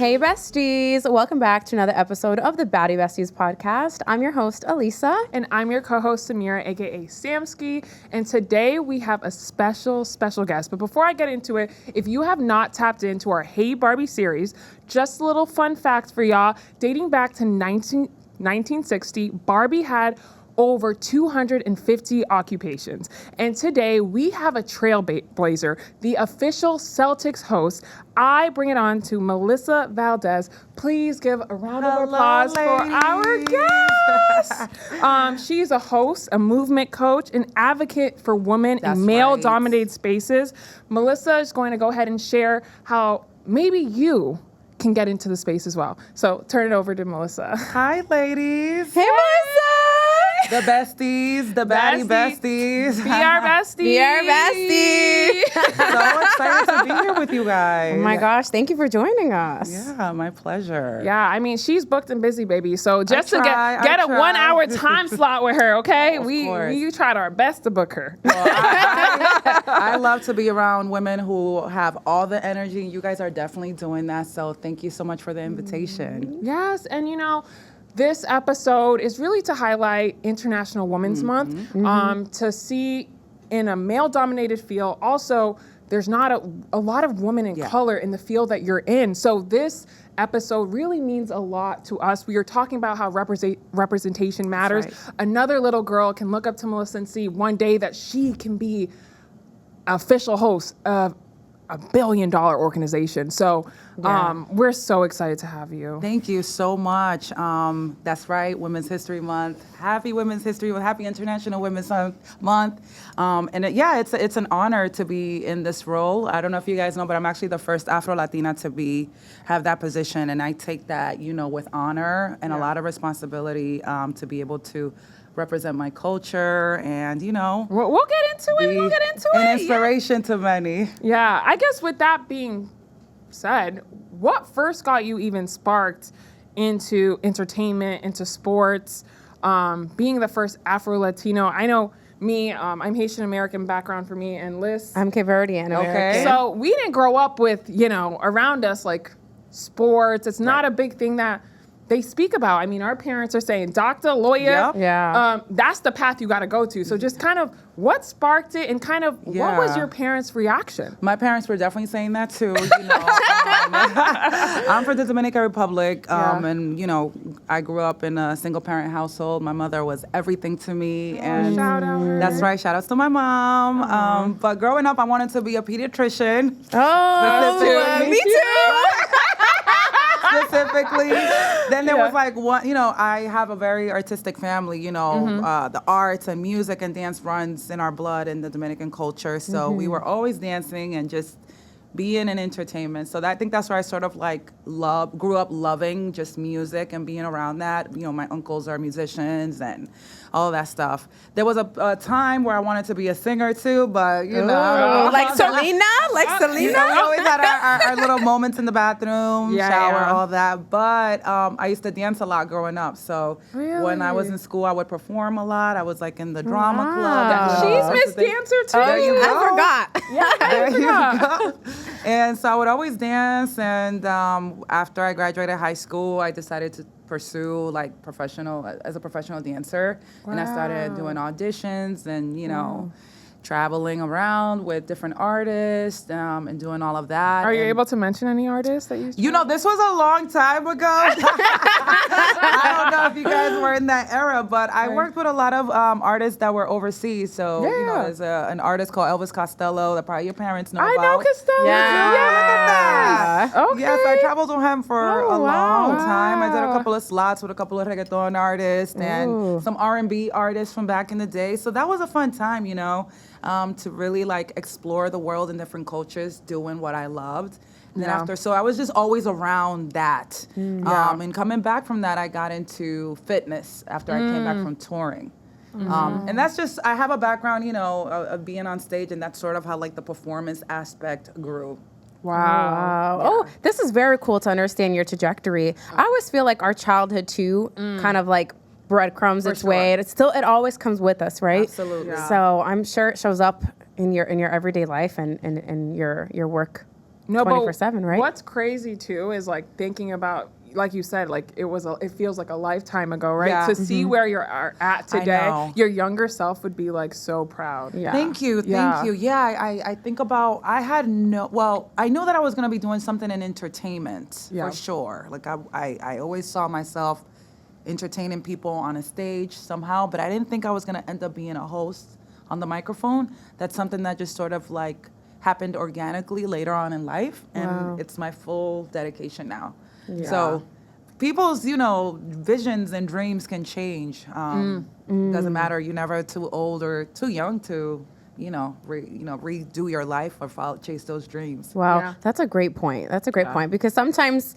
Hey besties, welcome back to another episode of the Baddie Besties podcast. I'm your host, Alyssa. And I'm your co-host, Samira, aka Samski. And today we have a special guest. But before I get into it, if you have not tapped into our Hey Barbie series, just a little fun fact for y'all. Dating back to 1960, Barbie had over 250 occupations. And today we have a trailblazer, the official Celtics host. I bring it on to Melisa Valdez. Please give a round of applause for our guest. She's a host, a movement coach, an advocate for women in male-dominated spaces. Melisa is going to go ahead and share how maybe you can get into the space as well. So turn it over to Melisa. Hi, ladies. Hey, Melissa! The besties, the Baddie Besties. Be our besties. Be our besties. So excited to be here with you guys. Oh my gosh, thank you for joining us. Yeah, my pleasure. Yeah, I mean, she's booked and busy, baby. So just to get a 1 hour time slot with her, okay? We tried our best to book her. Well, I love to be around women who have all the energy. You guys are definitely doing that. So thank you so much for the invitation. Yes, and you know, this episode is really to highlight International Women's Month, to see in a male-dominated field. Also, there's not a lot of women in color in the field that you're in. So this episode really means a lot to us. We are talking about how representation matters. Right. Another little girl can look up to Melissa and see one day that she can be official host of a $1 billion organization. So we're so excited to have you. Thank you so much. That's right, Women's History Month. Happy Women's History Month. Happy International Women's Month. It's an honor to be in this role. I don't know if you guys know, but I'm actually the first Afro-Latina to have that position, and I take that, with honor and a lot of responsibility to be able to represent my culture and, we'll get into it. An inspiration to many. Yeah, I guess with that being said, what first got you even sparked into entertainment, into sports, being the first Afro-Latino? I know me, I'm Haitian American background for me, and Liz. I'm Cape Verdean American. Okay. So we didn't grow up with, around us like sports. It's not a big thing that they speak about. I mean, our parents are saying doctor, lawyer. Yep. That's the path you got to go to. So just kind of what sparked it and kind of what was your parents' reaction? My parents were definitely saying that too. I'm from the Dominican Republic, and I grew up in a single parent household. My mother was everything to me, and shout out her. That's right. Shout outs to my mom. But growing up, I wanted to be a pediatrician. Oh, me too. Specifically. Then there was I have a very artistic family, the arts and music and dance runs in our blood in the Dominican culture. So we were always dancing and just being in entertainment. So I think that's where I sort of grew up loving just music and being around that. My uncles are musicians and all that stuff. There was a time where I wanted to be a singer too, but like Selena? We always had our little moments in the bathroom, shower, all that. But I used to dance a lot growing up. So when I was in school, I would perform a lot. I was in the drama club. She's Miss Dancer too. I forgot. There you go. And so I would always dance. And after I graduated high school, I decided to pursue as a professional dancer. Wow. And I started doing auditions and, traveling around with different artists and doing all of that. Are you able to mention any artists that you this was a long time ago. I don't know if you guys were in that era, but I worked with a lot of artists that were overseas. So, there's an artist called Elvis Costello that probably your parents know about. I know Costello. Yeah, look at that. Okay. Yes, I traveled with him for a long time. I did a couple of slots with a couple of reggaeton artists and some R&B artists from back in the day. So that was a fun time, to really explore the world in different cultures, doing what I loved. And then so I was just always around that. And coming back from that, I got into fitness after I came back from touring. And that's just, I have a background, of being on stage, and that's sort of how the performance aspect grew. Wow. Yeah. Oh, this is very cool to understand your trajectory. I always feel like our childhood too, kind of breadcrumbs its way. It always comes with us, right? Absolutely. Yeah. So I'm sure it shows up in your everyday life and your work No, 24/7, right? What's crazy too is like thinking about, like you said, like it feels like a lifetime ago, right? Yeah. To see where you're at today, know. your younger self would be like so proud. Yeah. Thank you. Yeah, I think about, I knew that I was going to be doing something in entertainment Yeah. for sure. Like I always saw myself entertaining people on a stage somehow, but I didn't think I was going to end up being a host on the microphone. That's something that just sort of like happened organically later on in life, and it's my full dedication now. Yeah. So people's, visions and dreams can change. Doesn't matter. You're never too old or too young to, redo your life or chase those dreams. Wow, Yeah. that's a great point. That's a great point because sometimes,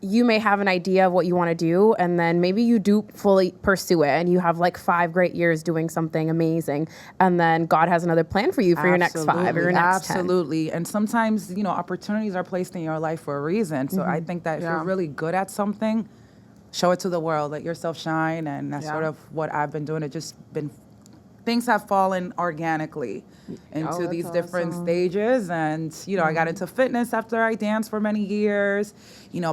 you may have an idea of what you want to do, and then maybe you do fully pursue it, and you have like 5 great years doing something amazing, and then God has another plan for you for your next 5 or your next 10. Absolutely. And sometimes, opportunities are placed in your life for a reason. So I think that if you're really good at something, show it to the world, let yourself shine. And that's sort of what I've been doing. Things have fallen organically into these different stages. And, I got into fitness after I danced for many years,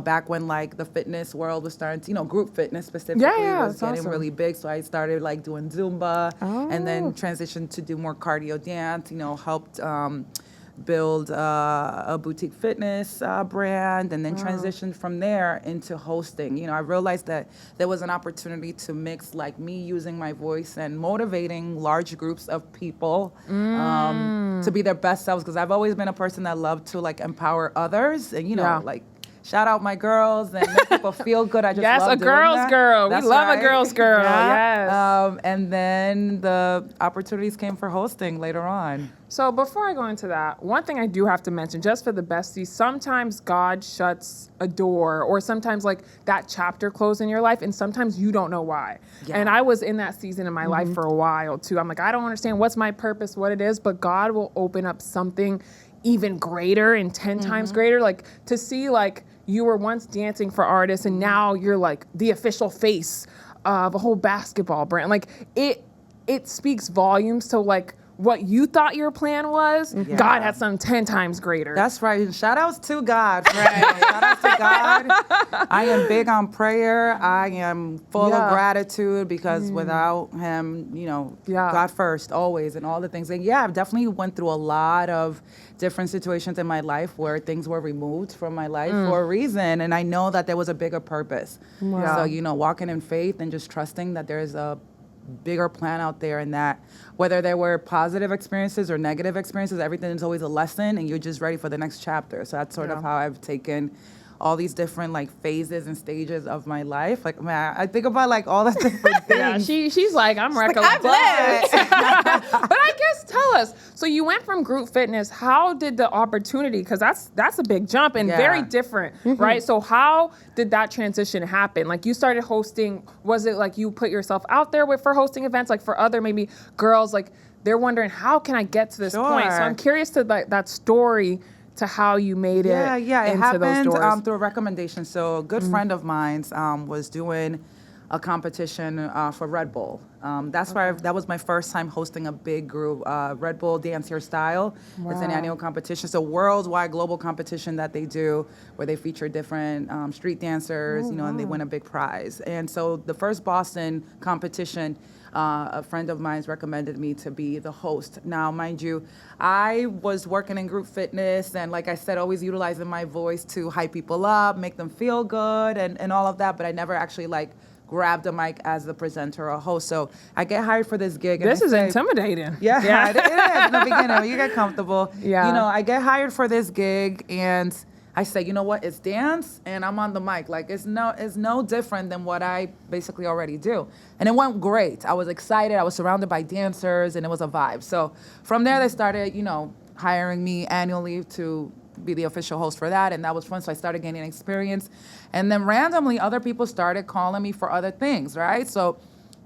back when like the fitness world was starting to, group fitness specifically was getting really big. So I started like doing Zumba and then transitioned to do more cardio dance, helped build a boutique fitness brand, and then transitioned from there into hosting. I realized that there was an opportunity to mix like me using my voice and motivating large groups of people to be their best selves, because I've always been a person that loved to like empower others and like shout out my girls and make people feel good. I just love doing that. Girl. That's we love right. a girl's girl. Yes. And then the opportunities came for hosting later on. So before I go into that, one thing I do have to mention, just for the besties, sometimes God shuts a door, or sometimes like that chapter closed in your life, and sometimes you don't know why. Yeah. And I was in that season in my life for a while too. I'm like, I don't understand what's my purpose, what it is, but God will open up something even greater and 10 times greater. Like to see like you were once dancing for artists and now you're like the official face of a whole basketball brand. Like it speaks volumes to like what you thought your plan was. God had something 10 times greater. That's right. Shout outs to God. Right? Shout outs to God. I am big on prayer. I am full of gratitude because without him, God first, always, and all the things. And I've definitely went through a lot of different situations in my life where things were removed from my life for a reason. And I know that there was a bigger purpose. Wow. So, walking in faith and just trusting that there's a bigger plan out there, and that whether there were positive experiences or negative experiences, everything is always a lesson and you're just ready for the next chapter. So that's sort of how I've taken all these different like phases and stages of my life. Like, man, I think about like all the different things. Yeah, she's like, I'm reckless. But I guess tell us. So you went from group fitness. How did the opportunity? Because that's a big jump and very different, right? So how did that transition happen? Like you started hosting. Was it like you put yourself out there for hosting events, like for other maybe girls? Like they're wondering, how can I get to this point? So I'm curious to that story, to how you made it it into happened those doors. through a recommendation. So a good friend of mine was doing a competition for Red Bull. That was my first time hosting a big group, Red Bull Dance Your Style. Wow. It's an annual competition. It's a worldwide global competition that they do where they feature different street dancers, and they win a big prize. And so the first Boston competition, a friend of mine recommended me to be the host. Now, mind you, I was working in group fitness and, like I said, always utilizing my voice to hype people up, make them feel good and all of that, but I never actually grabbed a mic as the presenter or host. So I get hired for this gig. This is intimidating. Yeah, it is in the beginning. You get comfortable. Yeah. I get hired for this gig and I say, you know what, it's dance and I'm on the mic. Like it's no different than what I basically already do. And it went great. I was excited. I was surrounded by dancers and it was a vibe. So from there they started, hiring me annually to be the official host for that, and that was fun. So I started gaining experience, and then randomly other people started calling me for other things, right? So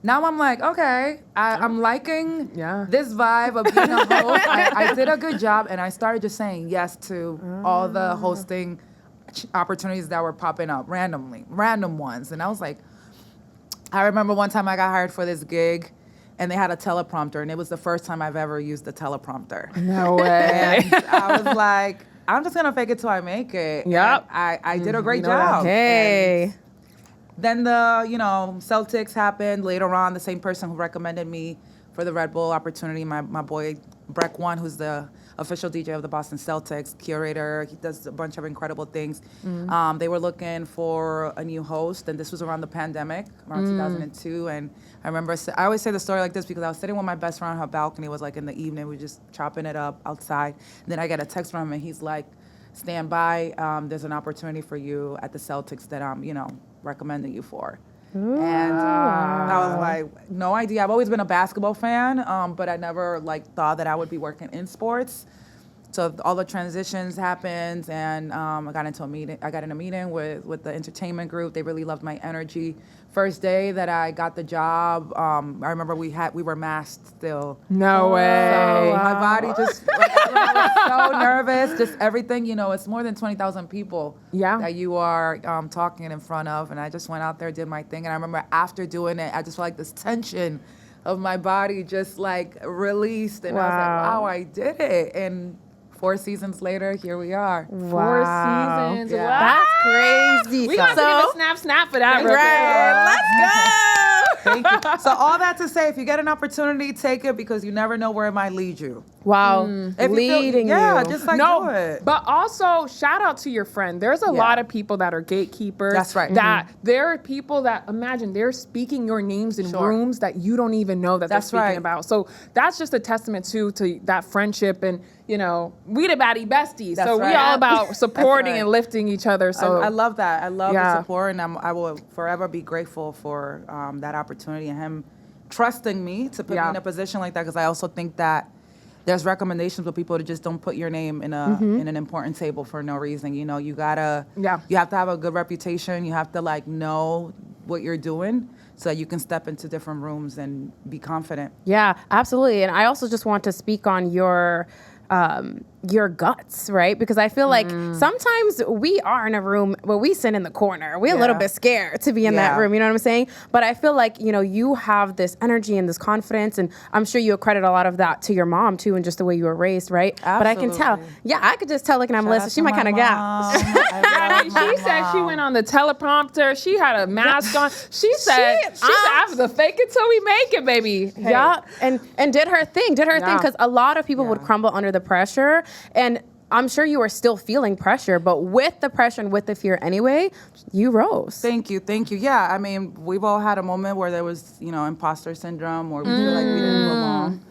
now I'm like, okay, I'm liking this vibe of being a host. I did a good job, and I started just saying yes to all the hosting opportunities that were popping up random ones. And I was like, I remember one time I got hired for this gig, and they had a teleprompter, and it was the first time I've ever used a teleprompter. No way. And I was like, I'm just gonna fake it till I make it. Yep. And I did a great You know that. job. Hey. And then the, Celtics happened later on. The same person who recommended me for the Red Bull opportunity, my boy Breck One, who's the official DJ of the Boston Celtics, curator. He does a bunch of incredible things. They were looking for a new host, and this was around the pandemic, around 2002. And I remember, I always say the story like this because I was sitting with my best friend on her balcony. It was like in the evening. We were just chopping it up outside. And then I get a text from him, and he's like, stand by. There's an opportunity for you at the Celtics that I'm, recommending you for. And I was like, no idea. I've always been a basketball fan, but I never thought that I would be working in sports. So all the transitions happened, and I got into a meeting. I got in a meeting with the entertainment group. They really loved my energy. First day that I got the job, I remember we were masked still. No way. So my body just, I was so nervous. Just everything, it's more than 20,000 people that you are talking in front of. And I just went out there, did my thing. And I remember after doing it, I just felt like this tension of my body just released. And I was like, wow, I did it. And 4 seasons later, here we are. 4 seasons. Yeah. Wow. That's crazy. We got to give a snap for that. Right. Let's go. Thank you. So all that to say, if you get an opportunity, take it because you never know where it might lead you. Wow. If Leading you. Yeah, just do it. But also, shout out to your friend. There's a lot of people that are gatekeepers. That's right. That there are people that, imagine, they're speaking your names in rooms that you don't even know that they're speaking about. So that's just a testament to that friendship. And, we the Baddie Besties. So we all about supporting and lifting each other. So I love that. I love the support, and I will forever be grateful for that opportunity and him trusting me to put me in a position like that, because I also think that there's recommendations with people that just don't put your name in an important table for no reason. You have to have a good reputation. You have to know what you're doing so that you can step into different rooms and be confident. Yeah, absolutely. And I also just want to speak on your guts, right? Because I feel like sometimes we are in a room, but we sit in the corner. We're a little bit scared to be in that room, you know what I'm saying? But I feel like, you have this energy and this confidence, and I'm sure you accredit a lot of that to your mom too, and just the way you were raised, right? Absolutely. But I can tell, I could just tell looking at Melissa, she my kind of gal. she said she went on the teleprompter. She had a mask on. She said, I have to fake it till we make it, baby. Hey. Yeah, and did her thing, because a lot of people would crumble under the pressure. And I'm sure you were still feeling pressure, but with the pressure and with the fear anyway, you rose. Thank you. Yeah, I mean, we've all had a moment where there was, imposter syndrome, or we feel like we didn't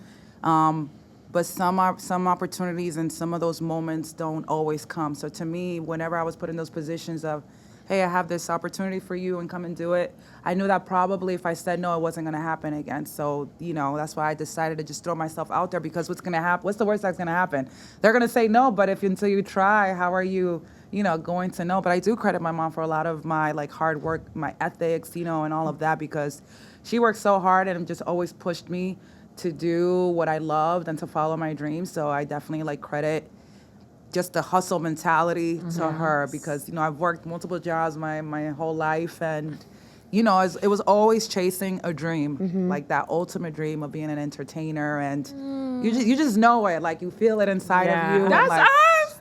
belong. But some opportunities and some of those moments don't always come. So to me, whenever I was put in those positions of, hey, I have this opportunity for you and come and do it, I knew that probably if I said no, it wasn't going to happen again. So, that's why I decided to just throw myself out there, because what's going to happen? What's the worst that's going to happen? They're going to say no, but until you try, how are you, going to know? But I do credit my mom for a lot of my hard work, my ethics, and all of that, because she worked so hard and just always pushed me to do what I loved and to follow my dreams. So I definitely credit just the hustle mentality to her, because, I've worked multiple jobs my whole life, and, it was always chasing a dream, that ultimate dream of being an entertainer, and you just know it, you feel it inside of you. That's us.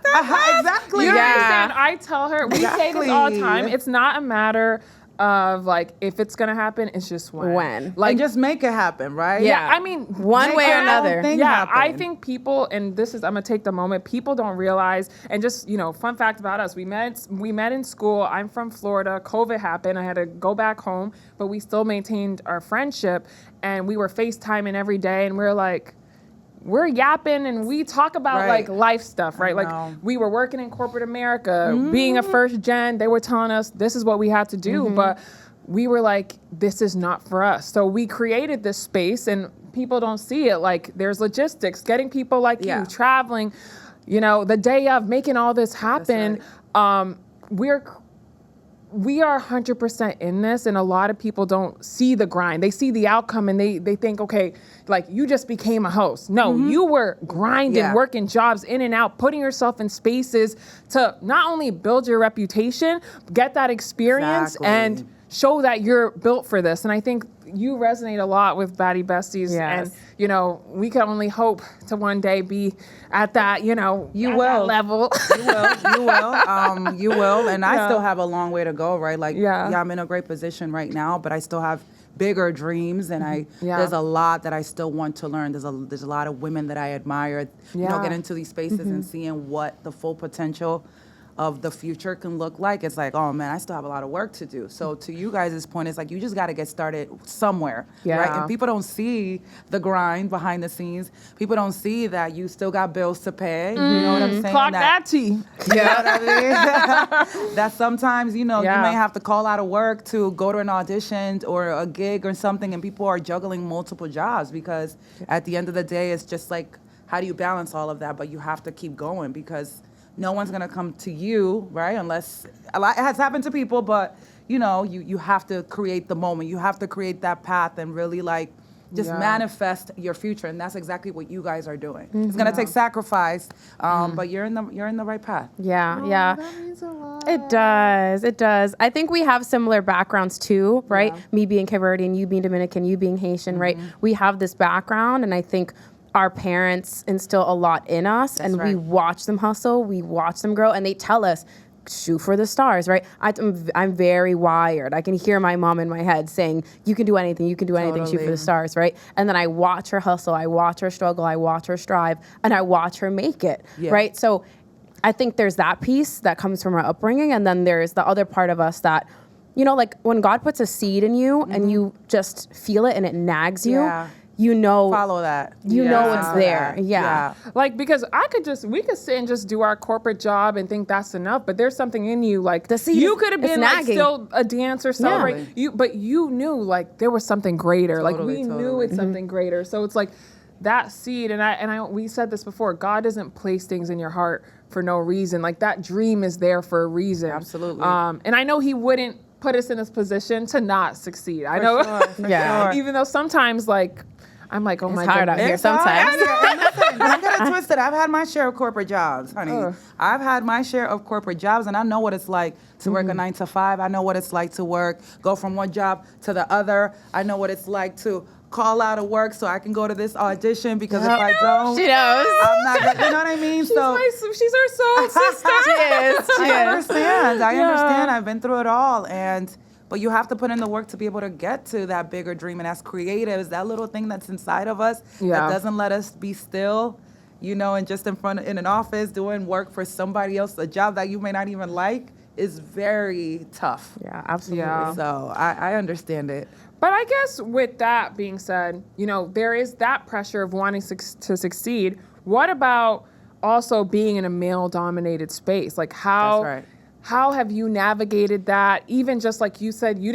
Exactly. You understand? I tell her, we say this all the time, it's not a matter of if it's gonna happen, it's just when. And just make it happen, right? Yeah, I mean, one way or another. I think people, and I'm gonna take the moment, people don't realize, and just, fun fact about us, we met in school. I'm from Florida. COVID happened. I had to go back home, but we still maintained our friendship, and we were FaceTiming every day, and we're yapping and we talk about life stuff, right? We were working in corporate America, being a first gen, they were telling us this is what we had to do, but we were like, this is not for us. So we created this space, and people don't see it. There's logistics, getting people like you, traveling, the day of, making all this happen. We are 100% in this, and a lot of people don't see the grind. They see the outcome, and they think, okay, you just became a host. No, you were grinding, working jobs in and out, putting yourself in spaces to not only build your reputation, get that experience, and show that you're built for this. And I think, you resonate a lot with Baddie Besties, Yes. and you know we can only hope to one day be at that, you know, You at will. that level. You will. And I still have a long way to go, right? Like, Yeah. I'm in a great position right now, but I still have bigger dreams, and Yeah. there's a lot that I still want to learn. There's a lot of women that I admire, get into these spaces and seeing what the full potential of the future can look like. It's like, oh man, I still have a lot of work to do. So to you guys' point, it's like you just got to get started somewhere, right? Yeah. And people don't see the grind behind the scenes. People don't see that you still got bills to pay. You know what I'm saying? Clock that tea. You know what I mean? That sometimes, you Yeah. may have to call out of work to go to an audition or a gig or something, and people are juggling multiple jobs because at the end of the day, it's just like, how do you balance all of that? But you have to keep going because no one's gonna come to you, right? Unless a lot it has happened to people, but you have to create the moment. You have to create that path and really like just manifest your future, and that's exactly what you guys are doing. It's gonna take sacrifice, but you're in the right path. Yeah, yeah. That means a lot. It does. It does. I think we have similar backgrounds too, right? Yeah. Me being Cape Verdean, you being Dominican, you being Haitian, right? We have this background, and I think our parents instill a lot in us, and we right. watch them hustle, we watch them grow, and they tell us, shoot for the stars, right? I'm very wired. I can hear my mom in my head saying, you can do anything, shoot for Totally. the stars, right? And then I watch her hustle, I watch her struggle, I watch her strive, and I watch her make it, Yeah. right? So I think there's that piece that comes from our upbringing, and then there's the other part of us that, like when God puts a seed in you and you just feel it and it nags you, Yeah. you know, Follow that. you know it's Follow there. that. Yeah. Like, because we could sit and just do our corporate job and think that's enough, but there's something in you, like, The seed you is- could have it's been like nagging. still a dancer, celebrate. Totally. But you knew like there was something greater. Like we knew Totally. it's something greater. So it's like that seed, and we said this before, God doesn't place things in your heart for no reason. Like that dream is there for a reason. Absolutely. And I know he wouldn't put us in this position to not succeed. I know. For Yeah. sure. Even though sometimes like I'm like, oh my It's hard out goodness. here It's hard. sometimes. And listen, don't get it twisted. I've had my share of corporate jobs, honey. I've had my share of corporate jobs, and I know what it's like to work a 9 to 5. I know what it's like to go from one job to the other. I know what it's like to call out of work so I can go to this audition because if I don't, She knows. I'm not gonna, you know what I mean? She's our soul sister. She is. I understand. I've been through it all, but you have to put in the work to be able to get to that bigger dream. And as creatives, that little thing that's inside of us that doesn't let us be still, and just in an office doing work for somebody else, a job that you may not even like, is very tough. Yeah, absolutely. Yeah. So I understand it. But I guess with that being said, there is that pressure of wanting to succeed. What about also being in a male-dominated space? Like That's right. how have you navigated that? Even just like you said, you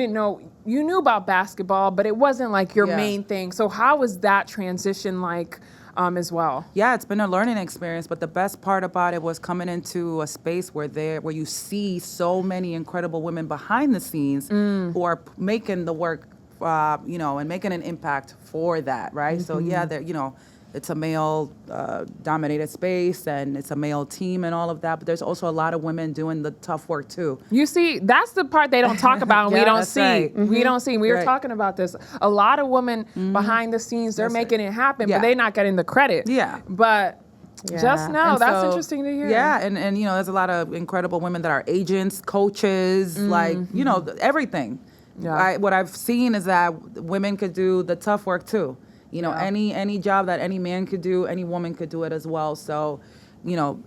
knew about basketball, but it wasn't like your main thing. So how was that transition like as well? Yeah, it's been a learning experience, but the best part about it was coming into a space where you see so many incredible women behind the scenes who are making the work, and making an impact for that, right? So yeah, it's a male dominated space and it's a male team and all of that, but there's also a lot of women doing the tough work too. You see, that's the part they don't talk about and we Yeah, don't that's see. right. We don't see. We were Right. talking about this. A lot of women behind the scenes, they're That's right. making it happen, Yeah. but they're not getting the credit. Yeah. But just now, And that's so, interesting to hear. Yeah, and there's a lot of incredible women that are agents, coaches, everything. Yeah. What I've seen is that women could do the tough work too. Any job that any man could do, any woman could do it as well. So,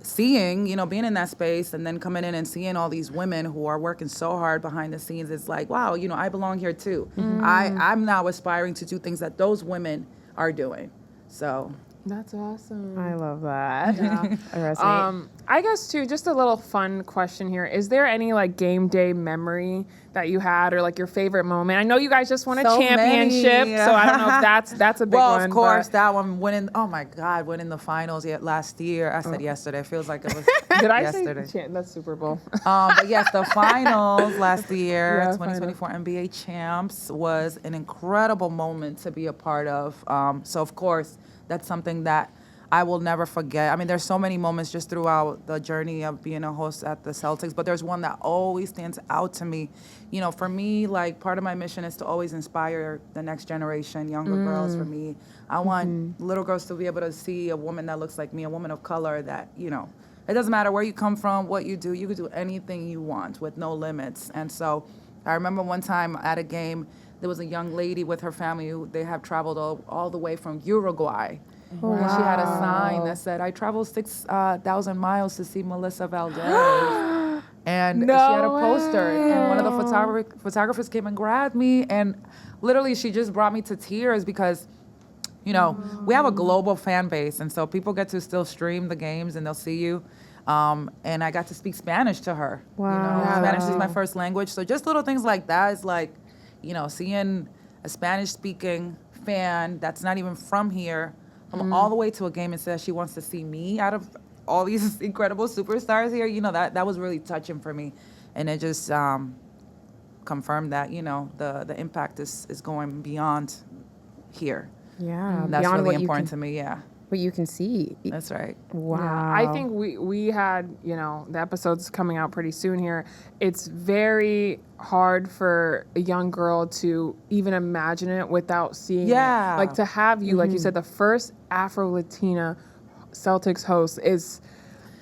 seeing, being in that space and then coming in and seeing all these women who are working so hard behind the scenes, it's like, wow, I belong here too. I'm now aspiring to do things that those women are doing. So. That's awesome. I love that. Yeah. I resonate. I guess too, just a little fun question here. Is there any like game day memory that you had or like your favorite moment? I know you guys just won a So championship, many. so I don't know if that's a big Well, one. of course, but- that one winning. Oh my God, winning the finals last year. I said yesterday. It feels like it was Did I yesterday. say that's Super Bowl? But yes, the finals last year, Yeah, 2024 NBA champs, was an incredible moment to be a part of. So of course, that's something that I will never forget. I mean, there's so many moments just throughout the journey of being a host at the Celtics, but there's one that always stands out to me. You know, for me, like, part of my mission is to always inspire the next generation, younger girls. For me, I want little girls to be able to see a woman that looks like me, a woman of color that, you know, it doesn't matter where you come from, what you do, you could do anything you want with no limits. And so I remember one time at a game, there was a young lady with her family who they have traveled all the way from Uruguay. Wow. And she had a sign that said, I traveled 6,000 miles to see Melisa Valdez. And she had a poster. And one of the photographers came and grabbed me. And literally, she just brought me to tears because, you know, we have a global fan base. And so people get to still stream the games and they'll see you. And I got to speak Spanish to her. Wow. You know, Spanish is my first language. So just little things like that is like, you know, seeing a Spanish-speaking fan that's not even from here come all the way to a game and says she wants to see me out of all these incredible superstars here, you know, that was really touching for me. And it just confirmed that, you know, the impact is going beyond here. Yeah, And that's beyond really what important to me, what you can see. That's right. Wow. Yeah, I think we had, you know, the episode's coming out pretty soon here. It's very hard for a young girl to even imagine it without seeing it. Like to have you, like you said, the first Afro-Latina Celtics host is,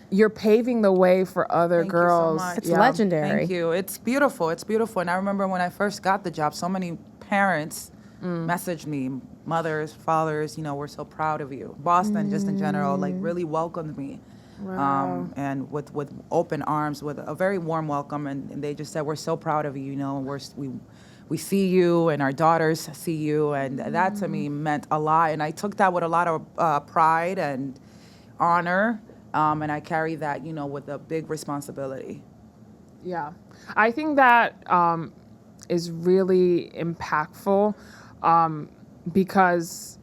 you're paving the way for other Thank girls. you so much. It's legendary. Thank you. It's beautiful. It's beautiful. And I remember when I first got the job, so many parents messaged me, mothers, fathers, you know, we're so proud of you. Boston, just in general, like really welcomed me. Wow. And with open arms, with a very warm welcome. And they just said, we're so proud of you, you know, we see you and our daughters see you. And that to me meant a lot. And I took that with a lot of pride and honor. And I carry that, you know, with a big responsibility. Yeah. I think that is really impactful because,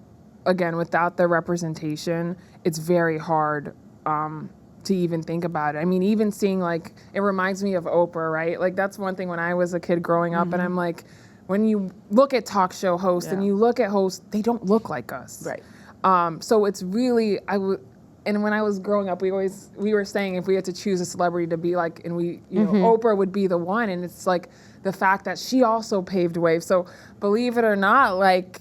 again, without the representation, it's very hard to even think about it. I mean, even seeing, like, it reminds me of Oprah, right? Like, that's one thing when I was a kid growing up, and I'm like, when you look at talk show hosts and you look at hosts, they don't look like us. Right. So it's really, and when I was growing up, we were saying if we had to choose a celebrity to be like, and you know, Oprah would be the one. And it's like the fact that she also paved way. So believe it or not, like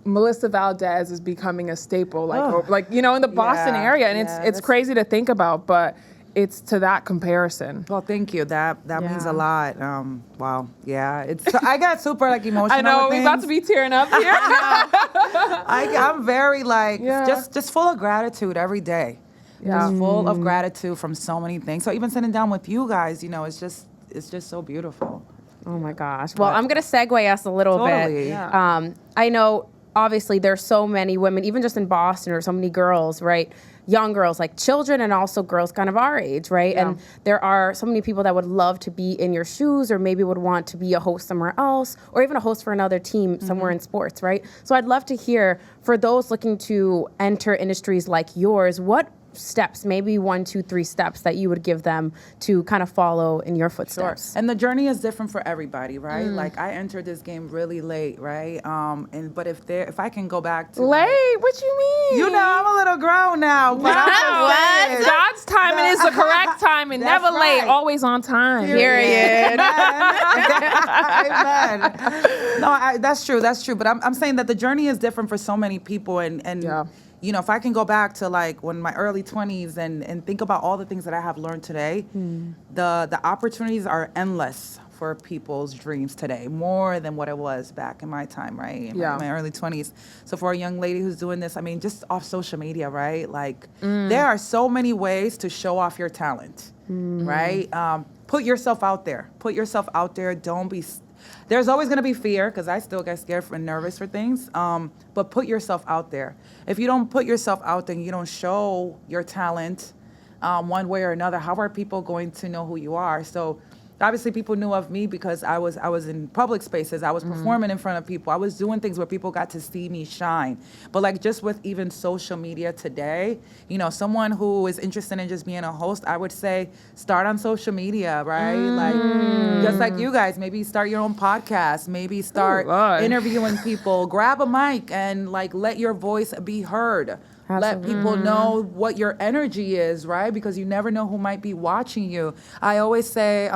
Melisa Valdez is becoming a staple, like you know, in the Boston area. And it's crazy to think about, but it's to that comparison. Well, thank you. That means a lot. Wow. Yeah. I got super like emotional. I know, with we're about to be tearing up here. I'm very like just full of gratitude every day. Yeah. Just full of gratitude from so many things. So even sitting down with you guys, you know, it's just so beautiful. Oh my gosh. Well, I'm going to segue us a little bit. Yeah. I know obviously there's so many women, even just in Boston, or so many girls, right? Young girls, like children, and also girls kind of our age, right? Yeah. And there are so many people that would love to be in your shoes, or maybe would want to be a host somewhere else, or even a host for another team somewhere in sports, right? So I'd love to hear, for those looking to enter industries like yours, what steps, maybe 1, 2, 3 steps that you would give them to kind of follow in your footsteps? And the journey is different for everybody, right? Like I entered this game really late, right? But if I can go back to Late? What you mean? you know, I'm a little grown now. But I'm What? God's timing is the correct time, and That's never late, right. always on time. Period. Amen. No, that's true. That's true. But I'm saying that the journey is different for so many people, and you know, if I can go back to like when my early 20s and think about all the things that I have learned today, the opportunities are endless for people's dreams today, more than what it was back in my time, right? In my early 20s. So for a young lady who's doing this, I mean, just off social media, right? Like there are so many ways to show off your talent, right? Put yourself out there. Put yourself out there. Don't be... There's always going to be fear, because I still get scared and nervous for things, but put yourself out there. If you don't put yourself out there and you don't show your talent one way or another, how are people going to know who you are? So obviously people knew of me because I was in public spaces. I was performing in front of people. I was doing things where people got to see me shine. But like just with even social media today, you know, someone who is interested in just being a host, I would say start on social media, right? Like just like you guys, maybe start your own podcast, maybe start interviewing people, grab a mic and like let your voice be heard. Let people know what your energy is, right? Because you never know who might be watching you. I always say,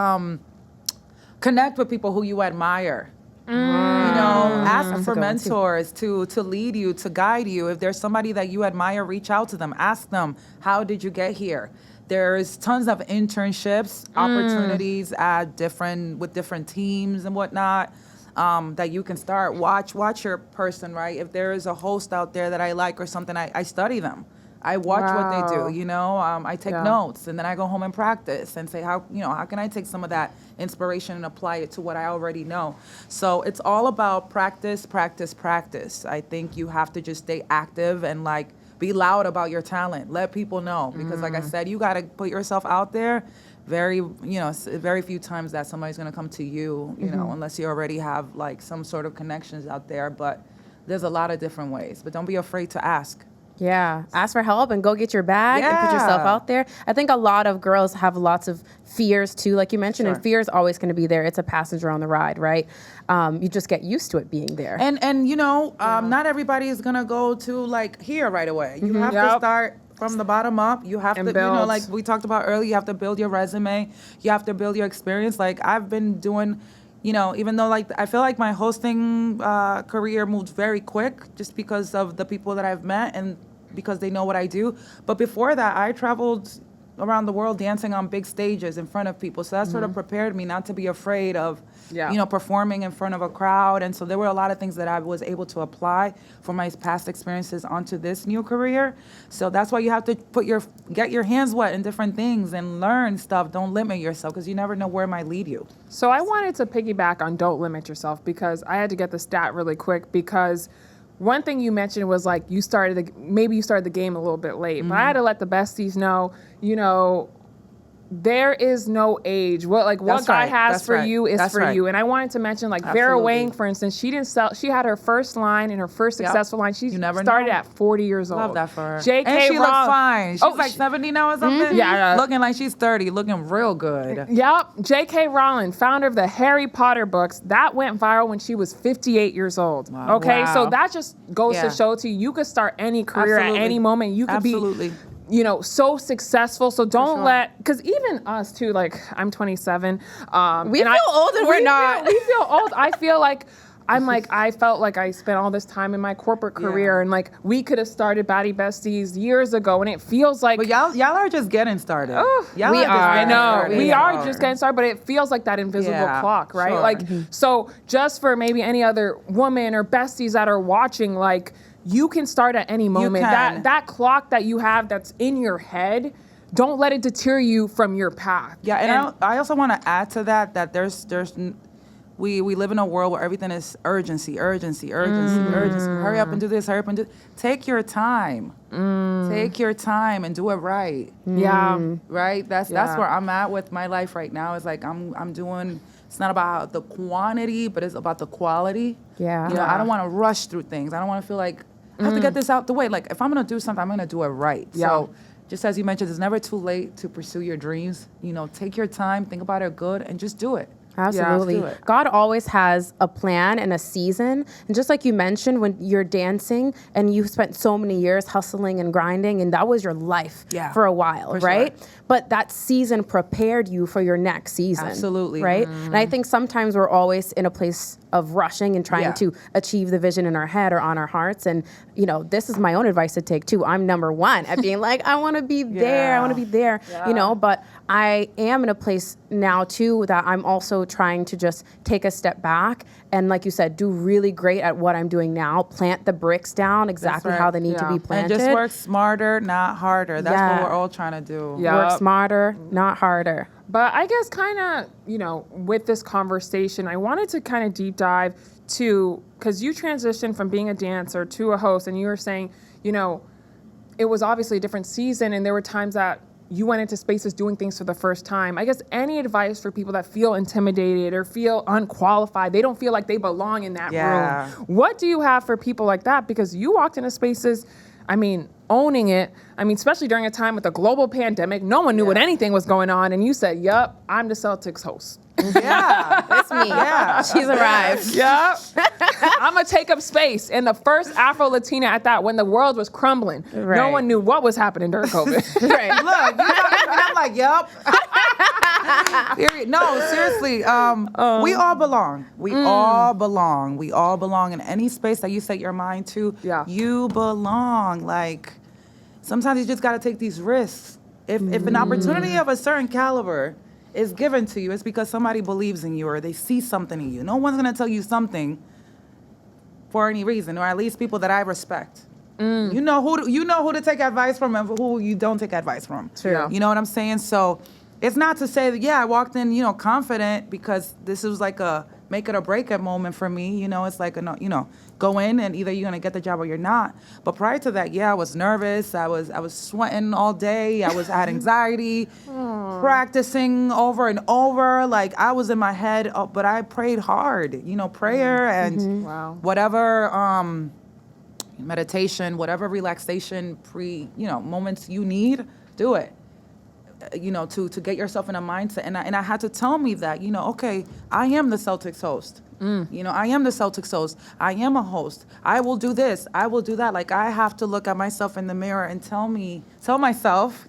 connect with people who you admire. You know, ask for mentors to lead you, to guide you. If there's somebody that you admire, reach out to them. Ask them, how did you get here? There's tons of internships, opportunities with different teams and whatnot. That you can start. Watch your person, right? If there is a host out there that I like or something, I study them. I watch what they do, you know. I take notes, and then I go home and practice and say, how can I take some of that inspiration and apply it to what I already know? So it's all about practice, practice, practice. I think you have to just stay active and like be loud about your talent. Let people know, because like I said, you got to put yourself out there. Very few times that somebody's going to come to you, you know, unless you already have like some sort of connections out there. But there's a lot of different ways. But don't be afraid to ask. Yeah, ask for help and go get your bag and put yourself out there. I think a lot of girls have lots of fears too, like you mentioned, and fear is always going to be there. It's a passenger on the ride, right? You just get used to it being there. And you know, not everybody is going to go to like here right away. You have to start from the bottom up. You have to, you know, like we talked about earlier, you have to build your resume. You have to build your experience. Like I've been doing, you know, even though like I feel like my hosting career moved very quick just because of the people that I've met and because they know what I do. But before that, I traveled around the world dancing on big stages in front of people. So that sort of prepared me not to be afraid of, you know, performing in front of a crowd. And so there were a lot of things that I was able to apply from my past experiences onto this new career. So that's why you have to get your hands wet in different things and learn stuff. Don't limit yourself, because you never know where it might lead you. So I wanted to piggyback on don't limit yourself, because I had to get the stat really quick, because one thing you mentioned was like maybe you started the game a little bit late, but I had to let the besties know, you know, there is no age. What God has for you is for you. And I wanted to mention like Vera Wang, for instance, she had her first line and her first successful line. She started at 40 years old. Love that for her. J.K. And she looks fine. She's like 70 now or something? Yeah. Looking like she's 30, looking real good. Yep. J.K. Rowling, founder of the Harry Potter books, that went viral when she was 58 years old. Wow. Okay, so that just goes to show to you, you could start any career at any moment. You could be, you know, so successful. So don't because even us too, like I'm 27. We feel old and we're not. We feel old. I feel like I felt like I spent all this time in my corporate career, and like we could have started Baddie Besties years ago, and it feels like. But y'all are just getting started. We are just getting started, but it feels like that invisible clock, right? Like, so just for maybe any other woman or besties that are watching, like, you can start at any moment. That clock that you have that's in your head, don't let it deter you from your path. Yeah, and I also want to add to that we live in a world where everything is urgency. Hurry up and do this, Take your time. Take your time and do it right. Yeah. Right? That's where I'm at with my life right now. It's like I'm doing. It's not about the quantity, but it's about the quality. Yeah. You know, I don't want to rush through things. I don't want to feel like I have to get this out the way. Like, if I'm going to do something, I'm going to do it right. Yeah. So, just as you mentioned, it's never too late to pursue your dreams. You know, take your time, think about it good, and just do it. Absolutely. Yeah, God always has a plan and a season. And just like you mentioned, when you're dancing and you spent so many years hustling and grinding, and that was your life for a while, right? Sure. But that season prepared you for your next season. Absolutely. Right? And I think sometimes we're always in a place of rushing and trying to achieve the vision in our head or on our hearts. And, you know, this is my own advice to take too. I'm number one at being like, I want to be there. I want to be there, you know, but I am in a place now too that I'm also trying to just take a step back and, like you said, do really great at what I'm doing now. Plant the bricks down exactly how they need to be planted. And just work smarter, not harder. That's what we're all trying to do. Work smarter, not harder. But I guess kind of, you know, with this conversation, I wanted to kind of deep dive to, because you transitioned from being a dancer to a host, and you were saying, you know, it was obviously a different season, and there were times that you went into spaces doing things for the first time. I guess any advice for people that feel intimidated or feel unqualified, they don't feel like they belong in that room. What do you have for people like that? Because you walked into spaces, I mean, owning it. I mean, especially during a time with a global pandemic, no one knew what anything was going on. And you said, yup, I'm the Celtics host. Yeah. It's me. Yeah. She's arrived. Yep. I'm going to take up space. And the first Afro-Latina at that, when the world was crumbling, no Right. one knew what was happening during COVID. Right. Look, you talking, and I'm like, yup. Period. No, seriously. We all belong. We all belong. We all belong in any space that you set your mind to. Yeah. You belong. Like, sometimes you just got to take these risks. If an opportunity of a certain caliber is given to you, it's because somebody believes in you or they see something in you. No one's going to tell you something for any reason, or at least people that I respect. You know who to take advice from and who you don't take advice from. True. You know what I'm saying? So it's not to say that, I walked in, confident because this was like a make it or break it moment for me. It's like, go in and either you're going to get the job or you're not. But prior to that, I was nervous. I was sweating all day. I had anxiety, practicing over and over. Like I was in my head, but I prayed hard, prayer and Wow. whatever, meditation, whatever relaxation moments you need, do it. To get yourself in a mindset. And I had to tell me that, okay, I am the Celtics host. I am the Celtics host. I am a host. I will do this. I will do that. Like, I have to look at myself in the mirror and tell myself,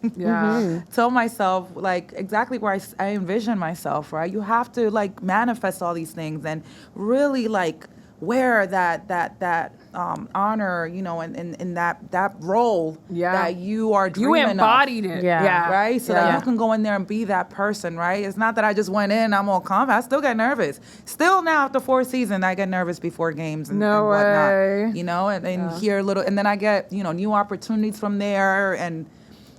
tell myself, like, exactly where I envision myself, right? You have to, like, manifest all these things and really, like, wear that honor, in that role that you are dreaming You embodied it. Yeah. right? So that you can go in there and be that person, right? It's not that I just went in, I'm all confident. I still get nervous. Still now after 4 seasons, I get nervous before games and whatnot. way. And hear a little, and then I get, new opportunities from there, and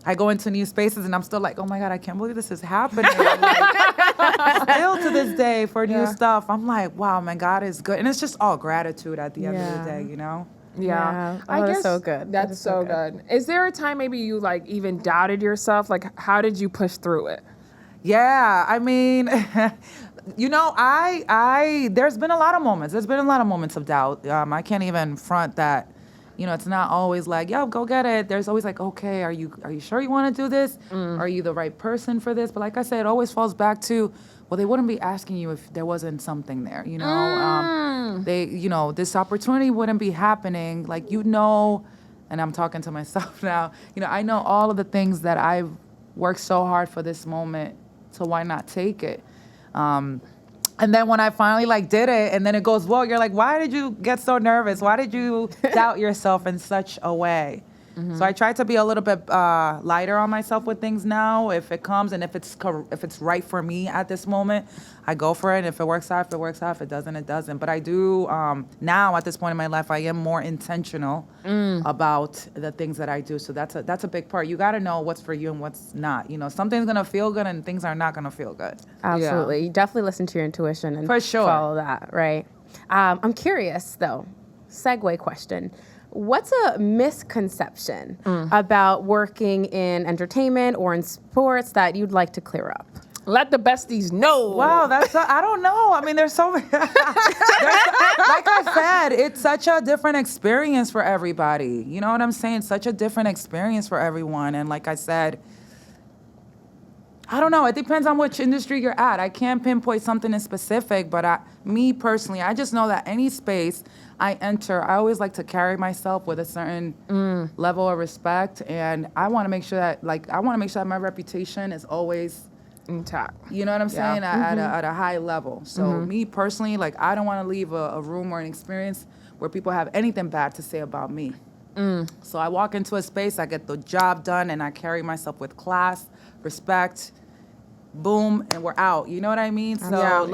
I go into new spaces and I'm still like, oh my God, I can't believe this is happening. Like, still to this day for new stuff, I'm like, wow, man, God is good. And it's just all gratitude at the end of the day, Yeah. I Oh, guess that's so good. That That's is so good. Is there a time maybe you like even doubted yourself? Like, how did you push through it? Yeah, I mean, I there's been a lot of moments. There's been a lot of moments of doubt. I can't even front that. It's not always like, yo, go get it. There's always like, okay, are you sure you want to do this? Are you the right person for this? But like I said, it always falls back to, well, they wouldn't be asking you if there wasn't something there, this opportunity wouldn't be happening. Like, and I'm talking to myself now, I know all of the things that I've worked so hard for this moment, so why not take it? And then when I finally did it and then it goes well, you're like, why did you get so nervous? Why did you doubt yourself in such a way? So I try to be a little bit lighter on myself with things now. If it comes and if it's right for me at this moment, I go for it. And if it works out, it works out. If it doesn't, it doesn't. But I do now at this point in my life, I am more intentional about the things that I do. So that's a big part. You got to know what's for you and what's not. Something's gonna feel good and things are not gonna feel good. Absolutely. You definitely listen to your intuition and For sure. follow that, right? I'm curious, though. Segue question. What's a misconception about working in entertainment or in sports that you'd like to clear up? Let the besties know. Wow, I don't know. I mean, there's so many. Like I said, it's such a different experience for everybody. You know what I'm saying? Such a different experience for everyone. And like I said, I don't know. It depends on which industry you're at. I can't pinpoint something in specific, but me personally, I just know that any space I enter, I always like to carry myself with a certain level of respect, and I want to make sure that, my reputation is always intact. You know what I'm saying? At a high level. So me personally, I don't want to leave a room or an experience where people have anything bad to say about me. So I walk into a space, I get the job done, and I carry myself with class, respect, boom, and we're out. You know what I mean? So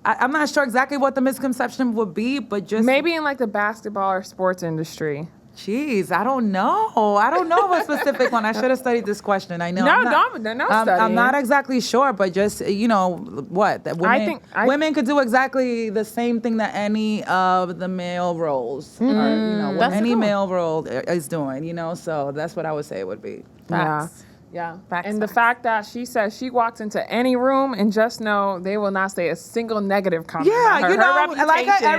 I'm not sure exactly what the misconception would be, but just maybe in the basketball or sports industry. Jeez, I don't know. I don't know of a specific one. I should have studied this question. I know. I'm not exactly sure, but just what that women could do exactly the same thing that any of the male roles are. Any male role is doing. So that's what I would say it would be. Facts. Yeah. Facts, The fact that she says she walks into any room and just know they will not say a single negative comment. Yeah, her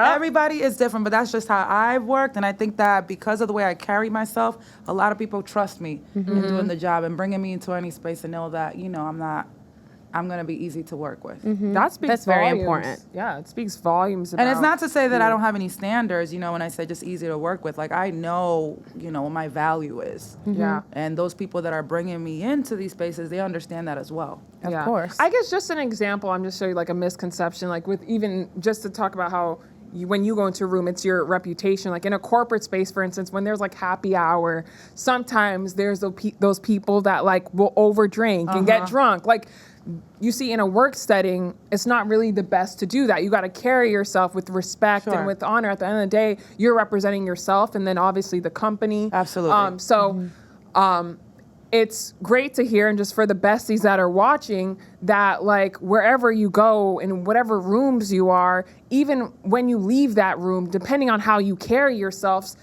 everybody is different, but that's just how I've worked. And I think that because of the way I carry myself, a lot of people trust me in doing the job and bringing me into any space and know that, I'm not I'm going to be easy to work with. That speaks That's very volumes. important. Yeah, it speaks volumes about And it's not to say that I don't have any standards, you know, when I say just easy to work with. Like, I know, you know, what my value is. Yeah. And those people that are bringing me into these spaces, they understand that as well. Of course. I guess just an example, I'm just showing you like a misconception, like with even just to talk about how when you go into a room, it's your reputation. Like in a corporate space, for instance, when there's like happy hour, sometimes there's those people that like will overdrink and get drunk. Like you see in a work setting, it's not really the best to do that. You got to carry yourself with respect and with honor. At the end of the day, you're representing yourself and then obviously the company. Absolutely. It's great to hear, and just for the besties that are watching, that like wherever you go, in whatever rooms you are, even when you leave that room, depending on how you carry yourselves,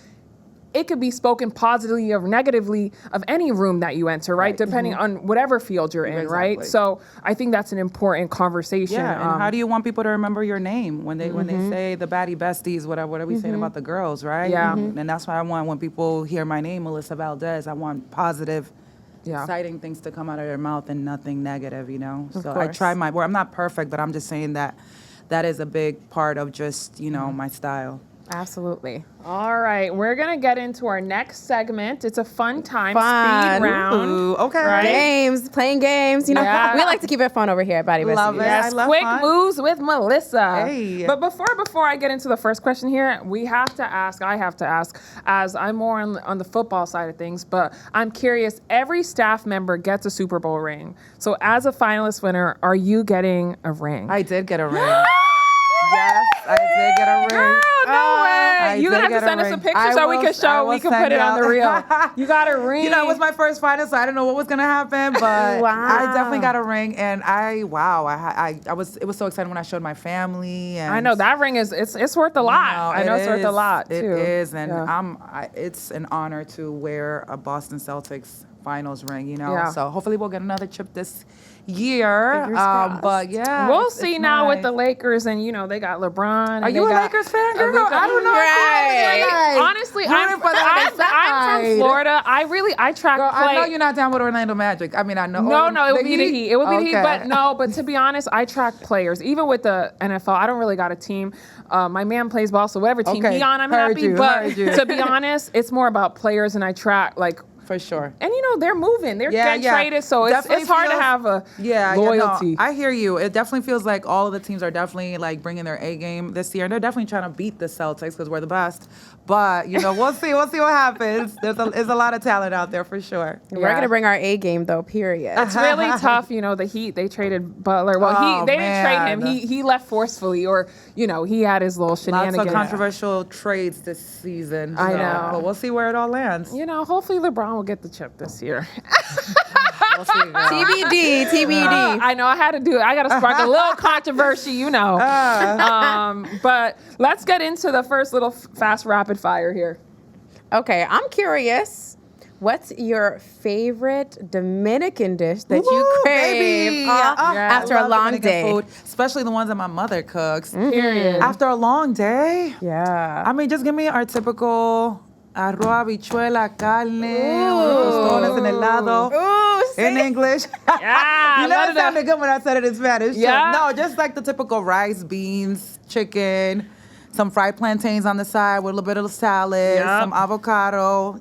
it could be spoken positively or negatively of any room that you enter, right? Depending on whatever field you're in, right? So I think that's an important conversation. Yeah, and how do you want people to remember your name when they say the Baddie Besties, what are we saying about the girls, right? Yeah. And that's why I want, when people hear my name, Melisa Valdez, I want positive, exciting things to come out of their mouth and nothing negative, you know? So I try well, I'm not perfect, but I'm just saying that is a big part of just, you know, my style. Absolutely. All right, we're gonna get into our next segment. It's a fun time, speed round. Ooh, okay. Right? Playing games. You know, we like to keep it fun over here at Baddie Besties. Love it. Yes, I love quick fun. moves with Melissa. Hey. But before I get into the first question here, I have to ask, as I'm more on the football side of things, but I'm curious, every staff member gets a Super Bowl ring. So as a finalist winner, are you getting a ring? I did get a ring. Yes, I did get a ring. Girl, no way. You're going to have to send us ring. some pictures so we can put it on the reel. You got a ring. You know, it was my first final, so I didn't know what was going to happen, but I definitely got a ring, and it was so exciting when I showed my family. And I know that ring it's worth a lot. I know it's worth a lot, too. It is, and it's an honor to wear a Boston Celtics finals ring, you know? Yeah. So hopefully we'll get another chip this year. But yeah. We'll see now with the Lakers, and you know, they got LeBron. Are you a Lakers fan, girl? I don't know. Right. Honestly, I'm from Florida. I track girl, play. I know you're not down with Orlando Magic. I mean, I know. No, it would be the Heat. It would be the Heat. But to be honest, I track players. Even with the NFL, I don't really got a team. My man plays ball, so whatever team he on, I'm happy. But to be honest, it's more about players, and I track like. For sure. And you know, they're moving. They're getting traded, so it's hard to have a loyalty. I hear you. It definitely feels like all of the teams are definitely like bringing their A game this year. And they're definitely trying to beat the Celtics because we're the best. But, you know, we'll see. We'll see what happens. There's a lot of talent out there for sure. We're going to bring our A game, though, period. It's really tough. You know, the Heat, they traded Butler. Well, they didn't trade him. He left forcefully, or, you know, he had his little shenanigans. Lots of controversial trades this season. I know. But we'll see where it all lands. You know, hopefully LeBron will get the chip this year. We'll see, TBD. I know I had to do it. I got to spark a little controversy, you know. But let's get into the first little fast rapid fire here. Okay, I'm curious. What's your favorite Dominican dish that you crave after a long day? Food, especially the ones that my mother cooks. Period. After a long day? Yeah. I mean, just give me our typical arroz, habichuela, carne, tostones en helado. In English. Yeah. You know it sounded good when I said it in Spanish. Yeah. So, no, just like the typical rice, beans, chicken, some fried plantains on the side with a little bit of salad, some avocado,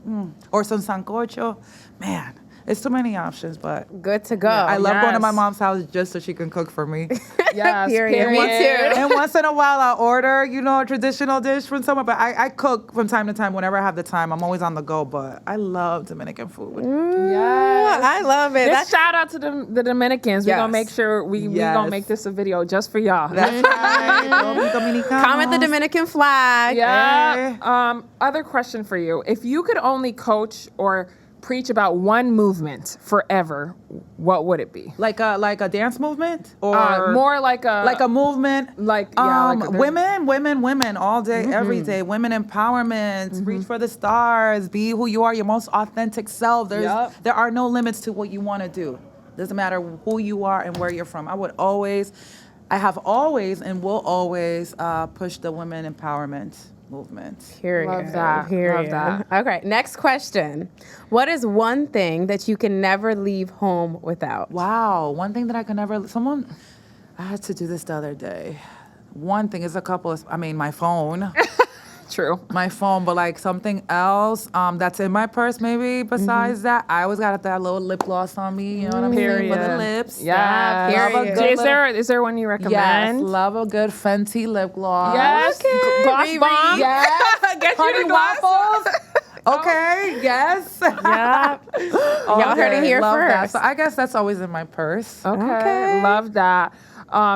or some sancocho. Man, it's too many options, but good to go. I love going to my mom's house just so she can cook for me. Yes, period. Me too. And once in a while, I'll order, you know, a traditional dish from somewhere. But I cook from time to time whenever I have the time. I'm always on the go, but I love Dominican food. Yes. I love it. This shout out to the Dominicans. We're going to make sure we going to make this a video just for y'all. That's right. Comment the Dominican flag. Yeah. Other question for you. If you could only coach or preach about one movement forever, what would it be? Like a dance movement, or more like a movement, women all day, every day. Women empowerment, reach for the stars, be who you are, your most authentic self. There are no limits to what you want to do. Doesn't matter who you are and where you're from. I have always and will always push the women empowerment movement. Period. Love that. Period. Love that. Okay, next question. What is one thing that you can never leave home without? Wow, one thing that I can never. I had to do this the other day. One thing is my phone. True. My phone, but like something else that's in my purse maybe besides that. I always got that little lip gloss on me, you know what I'm saying, for the lips. Yeah. Love a good Is there one you recommend? Yes, love a good Fenty lip gloss. Yes. Gloss bomb. Yes. Get you Honey the gloss. waffles. Okay, yes. Yeah. Y'all heard it here Love first. that. So I guess that's always in my purse. Okay. Love that.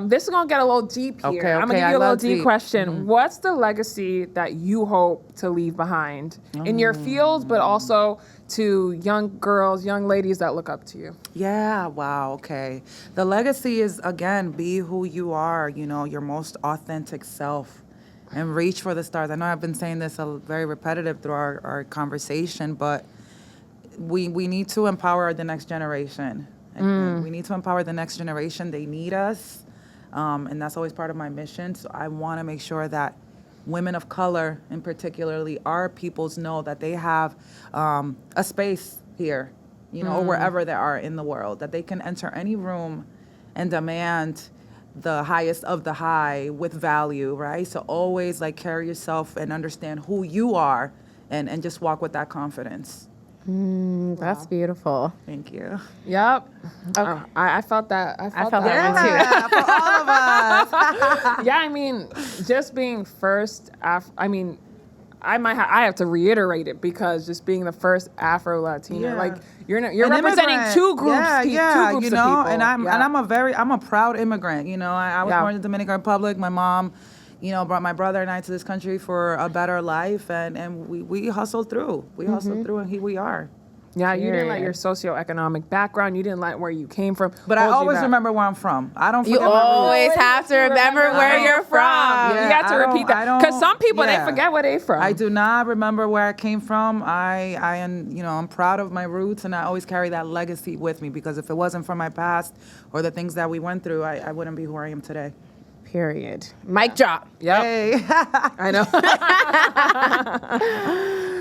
This is gonna get a little deep here. Okay, I'm gonna okay, give you a I little love deep deep. question. What's the legacy that you hope to leave behind in your fields, but also to young girls, young ladies that look up to you? Yeah, wow, okay. The legacy is, again, be who you are, your most authentic self, and reach for the stars. I know I've been saying this very repetitive through our conversation, but we need to empower the next generation. And we need to empower the next generation. They need us, and that's always part of my mission. So I want to make sure that women of color, in particularly our peoples, know that they have a space here, or wherever they are in the world, that they can enter any room and demand the highest of the high with value, right? So always carry yourself and understand who you are, and just walk with that confidence. That's beautiful. Thank you. Yep. Okay. I felt that. I felt that one too. Yeah, for all of us. Yeah, I mean, just being first. I have to reiterate it because just being the first Afro-Latina, you're representing immigrant. two groups. Two groups of people. And I'm a proud immigrant. I was born in the Dominican Republic. My mom, brought my brother and I to this country for a better life, and we hustled through. We hustled through, and here we are. Yeah, you didn't let your socioeconomic background, you didn't let where you came from. But I always remember where I'm from. I don't forget You always have to remember where you're from. Yeah, you have to repeat that. Because some people, they forget where they're from. I do not remember where I came from. I am, I'm proud of my roots, and I always carry that legacy with me, because if it wasn't for my past or the things that we went through, I wouldn't be who I am today. Period. Mic drop. Yep. Hey. I know.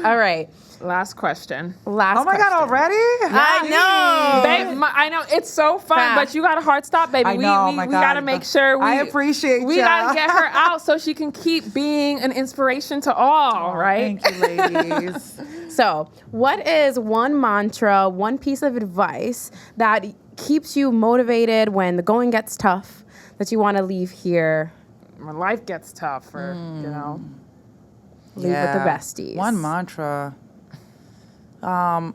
All right. Last question. Last Oh my God, already? I know. Babe, I know it's so fun, Fast. But you got a hard stop, baby. I know, we gotta make sure I appreciate we ya. gotta get her out so she can keep being an inspiration to all, right? Thank you, ladies. So, what is one mantra, one piece of advice that keeps you motivated when the going gets tough, that you want to leave here? When life gets tough, or Leave with the besties. One mantra. I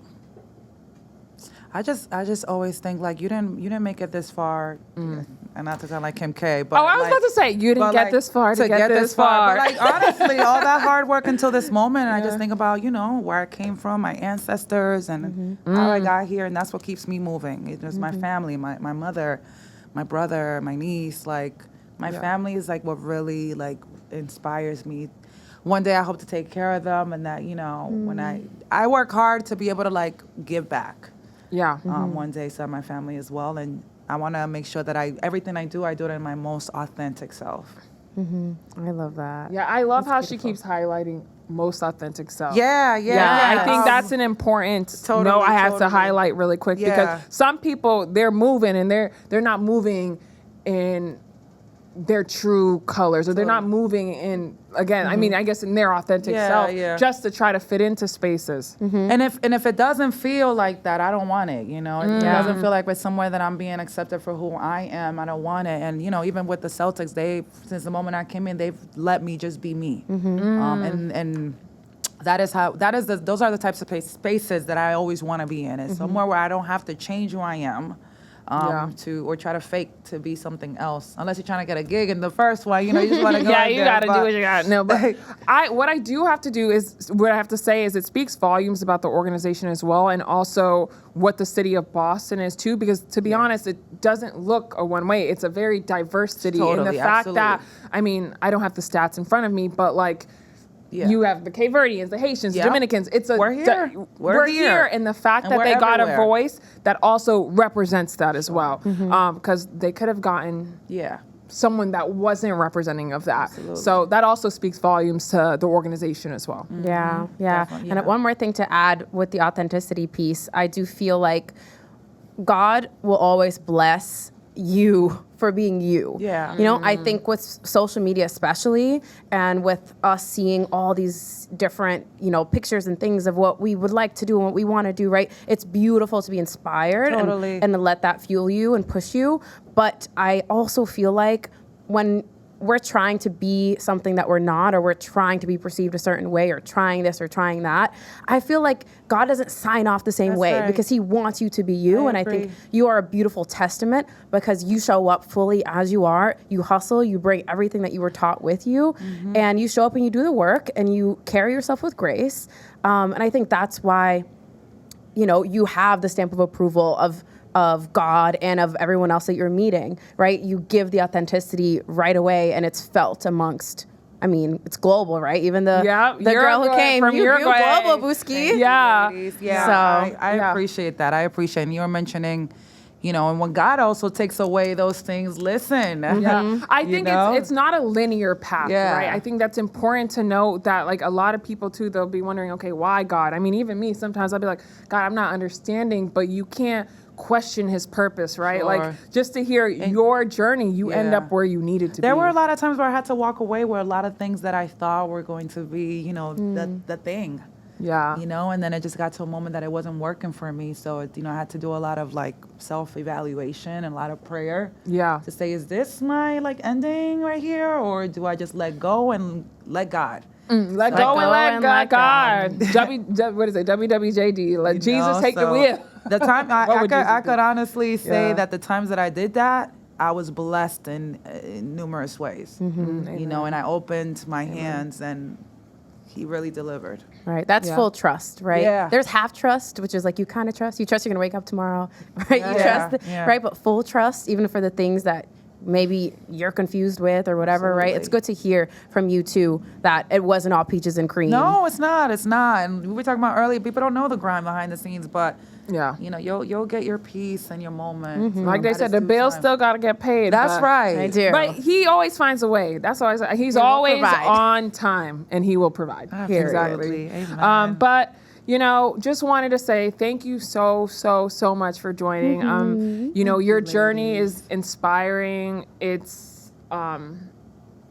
just always think you didn't make it this far, and not to sound like Kim K, but I was about to say you didn't get this far to get this far. But honestly, all that hard work until this moment, and I just think about where I came from, my ancestors, and how I got here, and that's what keeps me moving. It's just my family, my mother, my brother, my niece. My family is what really inspires me. One day I hope to take care of them, and that when I work hard to be able to give back. Yeah. One day, so my family as well, and I want to make sure that everything I do it in my most authentic self. I love that. Yeah, I love how she keeps highlighting most authentic self. Yeah. I think that's an important note I have to highlight really quick, because some people, they're moving and they're not moving in their true colors, or they're not moving in, again, I mean, I guess in their authentic self, just to try to fit into spaces. And if it doesn't feel like that, I don't want it, If it doesn't feel like it's somewhere that I'm being accepted for who I am, I don't want it. And, even with the Celtics, since the moment I came in, they've let me just be me. And those are the types of spaces that I always want to be in. It's somewhere where I don't have to change who I am. Or try to fake to be something else, unless you're trying to get a gig in the first one. You just want to go. Yeah, you got to do what you got. No, but what I do have to do is, what I have to say is, it speaks volumes about the organization as well, and also what the city of Boston is too. Because to be honest, it doesn't look a one way. It's a very diverse city, and the fact that I don't have the stats in front of me, but you have the Cape Verdeans, the Haitians, the Dominicans. We're here. We're here. And the fact that they got a voice that also represents that as well. Because they could have gotten someone that wasn't representing of that. So that also speaks volumes to the organization as well. Yeah, yeah. And one more thing to add with the authenticity piece, I do feel like God will always bless you for being you. Yeah. You know, I think with social media especially, and with us seeing all these different, you know, pictures and things of what we would like to do and what we want to do, right? It's beautiful to be inspired and to let that fuel you and push you. But I also feel like when we're trying to be something that we're not, or we're trying to be perceived a certain way, or trying this or trying that, I feel like God doesn't sign off the same way because he wants you to be you. I think you are a beautiful testament because you show up fully as you are. You hustle, you bring everything that you were taught with you, and you show up and you do the work and you carry yourself with grace. And I think that's why, you know, you have the stamp of approval of God and of everyone else that you're meeting, right? You give the authenticity right away, and it's felt amongst, I mean, it's global, right? Even the girl who came from you Uruguay. global, Booski. Yeah. Yeah, So, I appreciate that. I appreciate it. And you were mentioning, you know, and when God also takes away those things, listen. Yeah. I think it's not a linear path, right? I think that's important to note that, like, a lot of people too, they'll be wondering, okay, why God? I mean, even me, sometimes I'll be like, God, I'm not understanding, but you can't question his purpose, right? Sure. Like, just to hear your journey, you end up where you needed to be. There were a lot of times where I had to walk away where a lot of things that I thought were going to be, you know, the thing. Yeah. You know, and then it just got to a moment that it wasn't working for me. So, you know, I had to do a lot of like self-evaluation and a lot of prayer. Yeah. To say, is this my like ending right here? Or do I just let go and let God? Let go and let God. What is it? WWJD. Let Jesus take the wheel. The time I could honestly say that the times that I did that, I was blessed in numerous ways. You know, and I opened my hands and he really delivered. Right. That's full trust, right? Yeah. There's half trust, which is like you kind of trust. You trust you're going to wake up tomorrow, right? You trust, right? But full trust, even for the things that maybe you're confused with or whatever, right? It's good to hear from you too that it wasn't all peaches and cream. No, it's not. It's not. And we were talking about earlier, people don't know the grind behind the scenes, but you know, you'll get your peace and your moment. Like they said, the bills still got to get paid. That's right. I do. But he always finds a way. That's why I said he's always on time, and he will provide. Exactly. Amen. But you know, just wanted to say thank you so much for joining. You know, your journey is inspiring. It's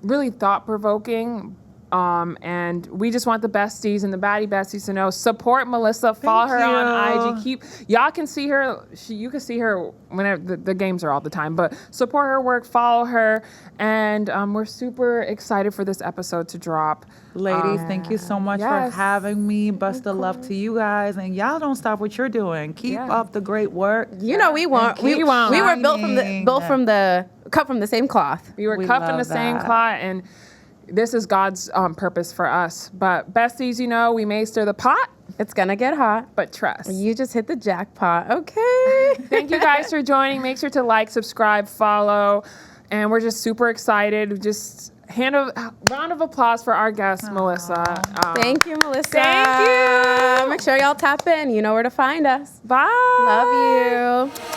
really thought-provoking. And we just want the besties and the Baddie Besties to know, support Melissa, follow her on IG. Y'all can see her. You can see her whenever the games are all the time, but support her work, follow her. And we're super excited for this episode to drop. Ladies, thank you so much for having me. Best of love to you guys. And y'all don't stop what you're doing. Keep up the great work. You know we won't. We were built from the cut from the same cloth. We were cut from the same cloth, and this is God's purpose for us. But besties, you know, we may stir the pot. It's going to get hot. But trust. You just hit the jackpot. Okay. Thank you guys for joining. Make sure to like, subscribe, follow. And we're just super excited. Just round of applause for our guest, Melissa. Thank you, Melissa. Thank you. Make sure y'all tap in. You know where to find us. Bye. Love you.